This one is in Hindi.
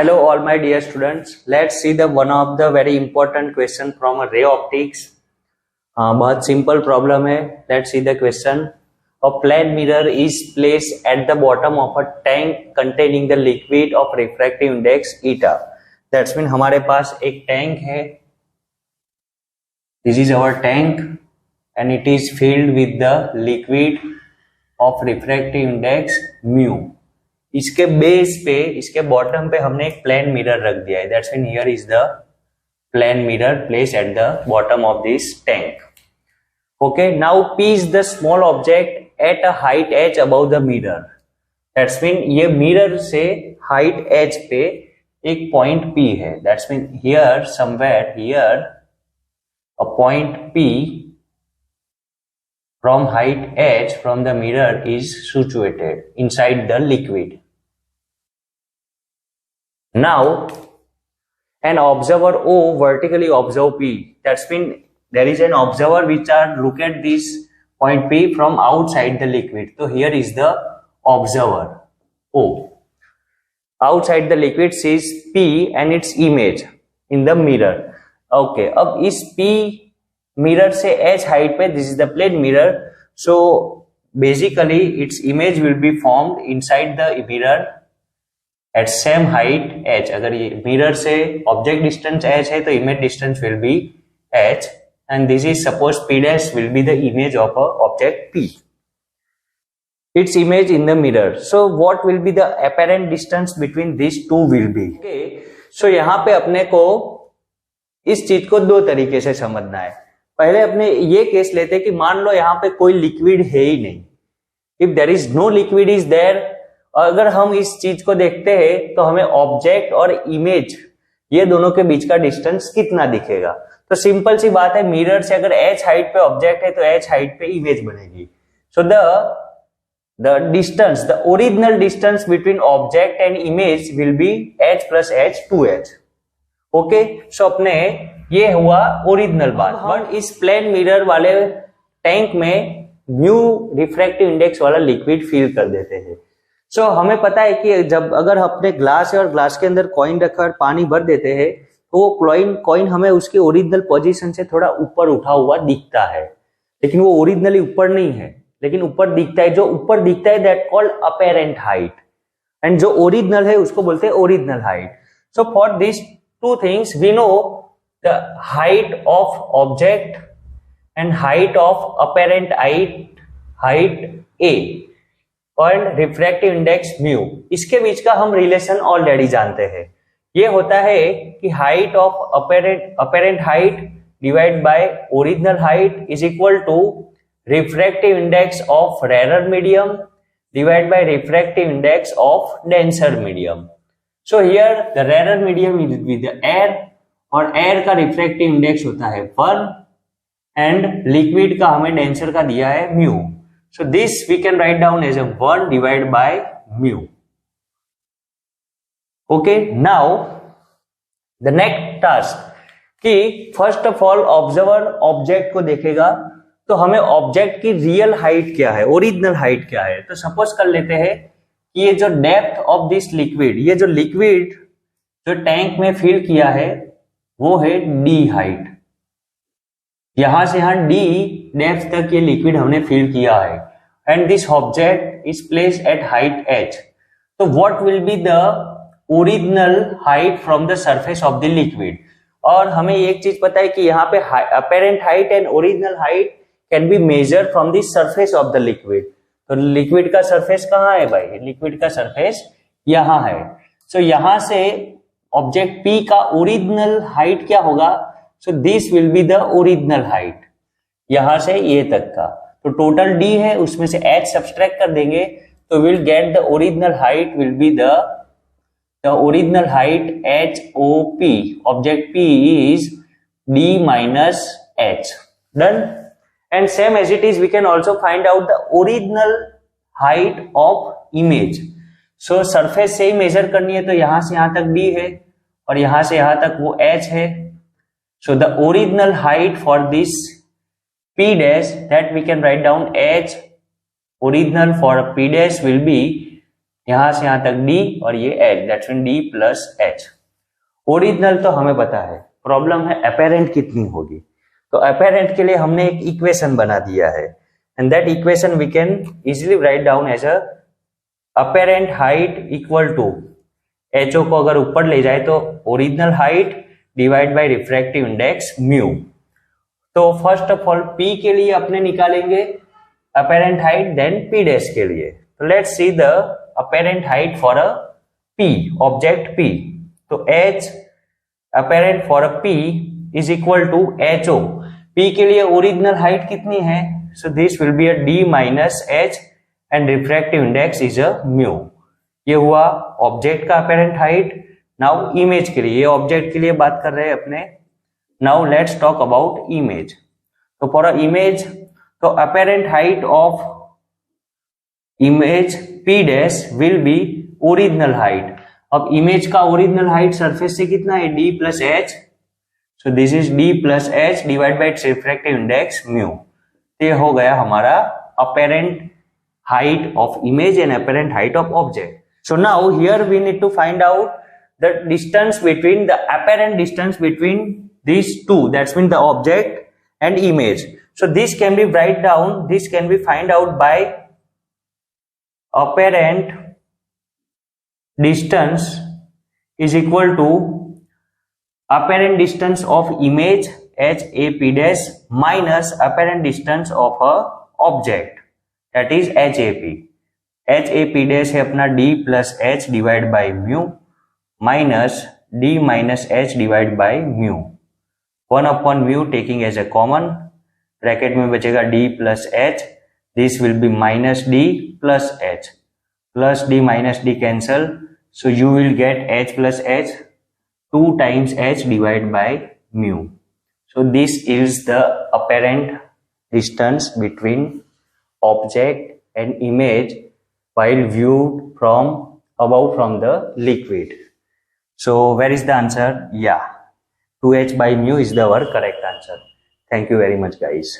Hello all my dear students, let's see the one of the very important question from a ray optics. बहुत simple problem है. Let's see the question. A plane mirror is placed at the bottom of a tank containing the liquid of refractive index eta. That's mean हमारे पास एक tank है. This is our tank and it is filled with the liquid of refractive index mu. इसके बेस पे, इसके बॉटम पे हमने एक प्लेन मिरर रख दिया है. That's mean here is the plane mirror place at the bottom of this tank. Okay, now P is the small object at a height h above the mirror. That's mean ये मिरर से हाइट एज पे एक पॉइंट पी है. That's mean here somewhere here a point P from height h from the mirror is situated inside the liquid. Now an observer O vertically observe P. That's mean there is an observer which are look at this point P from outside the liquid. So here is the observer O. Outside the liquid sees P and its image in the mirror. Okay, अब इस P मिरर से h हाइट पे, this is the plane mirror, so basically its image will be formed inside the mirror at same height h. अगर ये मिरर से ऑब्जेक्ट डिस्टेंस h है तो image distance will be h and this is suppose p dash will be the image of a object p. Its image in the mirror. So what will be the apparent distance between this two will be. So यहाँ पे अपने को इस चीज को दो तरीके से समझना है. पहले अपने ये केस लेते हैं कि मान लो यहाँ पे कोई लिक्विड है ही नहीं. If there is no liquid is there, अगर हम इस चीज को देखते हैं तो हमें ऑब्जेक्ट और इमेज ये दोनों के बीच का डिस्टेंस कितना दिखेगा. तो सिंपल सी बात है, मिरर से अगर h हाइट पे ऑब्जेक्ट है तो h हाइट पे इमेज बनेगी. So the distance, the original distance between object and image will be h plus h 2h. Okay, so अपने ये हुआ ओरिजिनल बात. बट इस प्लेन मिरर वाले टैंक में म्यू रिफ्रैक्टिव इंडेक्स वाला लिक्विड फिल कर देते हैं. सो हमें पता है कि जब अगर अपने ग्लास है और ग्लास के अंदर कॉइन रखकर पानी भर देते हैं तो वो कॉइन हमें उसके ओरिजिनल पोजीशन से थोड़ा ऊपर उठा हुआ दिखता है, लेकिन वो ओरिजिनली ऊपर नहीं है, लेकिन ऊपर दिखता है. जो ऊपर दिखता है that called apparent height, and जो ओरिजिनल है उसको बोलते हैं original height. So for this two things we know the height of object and height of apparent height A and refractive index mu. इसके बीच का हम रिलेशन ऑलरेडी जानते हैं. ये होता है कि height of apparent height divided by original height is equal to refractive index of rarer medium divided by refractive index of denser medium. So here the rarer medium is with the air और air का रिफ्रैक्टिव इंडेक्स होता है 1 एंड लिक्विड का हमें डेंसर का दिया है mu. So this we can write down as 1 divide by mu. Okay, now the next task कि first of all observer object को देखेगा तो हमें ऑब्जेक्ट की रियल हाइट क्या है, ओरिजिनल हाइट क्या है. तो सपोज कर लेते हैं कि ये जो डेप्थ ऑफ दिस लिक्विड, ये जो लिक्विड जो टैंक में फिल किया है वो है d हाइट. यहां से यहां d डेप्थ तक ये लिक्विड हमने फिल किया है and this object is placed at height h. तो what will be the original height from the surface of the liquid. और हमें एक चीज पता है कि यहाँ पे apparent height and original height can be measure from the surface of the liquid. तो लिक्विड का सरफेस कहाँ है भाई? लिक्विड का सरफेस यहाँ है. सो यहां से ऑब्जेक्ट P का ओरिजिनल हाइट क्या होगा? So this will be the original height यहां से ये तक का. तो टोटल D है, उसमें से H सब्सट्रैक्ट कर देंगे तो will get the original height will be the original height HOP. Object P is D minus H. Done. And same as it is, we can also find out the original height of image. So surface से ही मेजर करनी है तो यहां से यहां तक D है और यहां से यहां तक वो H है. So the original height for this P dash that we can write down H original for P dash will be यहां से यहां तक d और ये h, that's mean d plus h। Original तो हमें पता है, प्रॉब्लम है अपेरेंट कितनी होगी। तो अपेरेंट के लिए हमने एक इक्वेशन बना दिया है, and that equation we can easily write down as a apparent height equal to HO को अगर ऊपर ले जाए तो original height divide by refractive index mu. तो फर्स्ट ऑफ ऑल P के लिए अपने निकालेंगे apparent height, then P dash के लिए। तो let's see the apparent height for a P, object P। तो H apparent for a P is equal to HO। P के लिए ओरिजिनल हाइट कितनी है? So this will be a D minus H and refractive index is a mu. ये हुआ ऑब्जेक्ट का अपेरेंट हाइट। नाउ इमेज के लिए, ये ऑब्जेक्ट के लिए बात कर रहे हैं अपने। Now let's talk about image. तो फॉर अ इमेज, तो apparent height of image P dash will B original height. अब इमेज का ओरिजिनल हाइट सरफेस से कितना है? D plus H। So this is D plus H divide by its refractive index mu. ये हो गया हमारा apparent height of image and apparent height of object. So now here we need to find out the distance between the apparent distance between these two, that's mean the object and image. So this can be write down, this can be find out by apparent distance is equal to apparent distance of image HAP dash minus apparent distance of a object, that is HAP। HAP dash है अपना D plus H divide by mu minus D minus H divide by mu. 1 upon mu taking as a common, bracket में बचेगा D plus H, this will be minus D plus H, plus D minus D cancel, so you will get H plus H 2 times H divided by mu. So this is the apparent distance between object and image while viewed from above from the liquid. So where is the answer? Yeah, 2H by mu is the our correct answer. Thank you very much guys.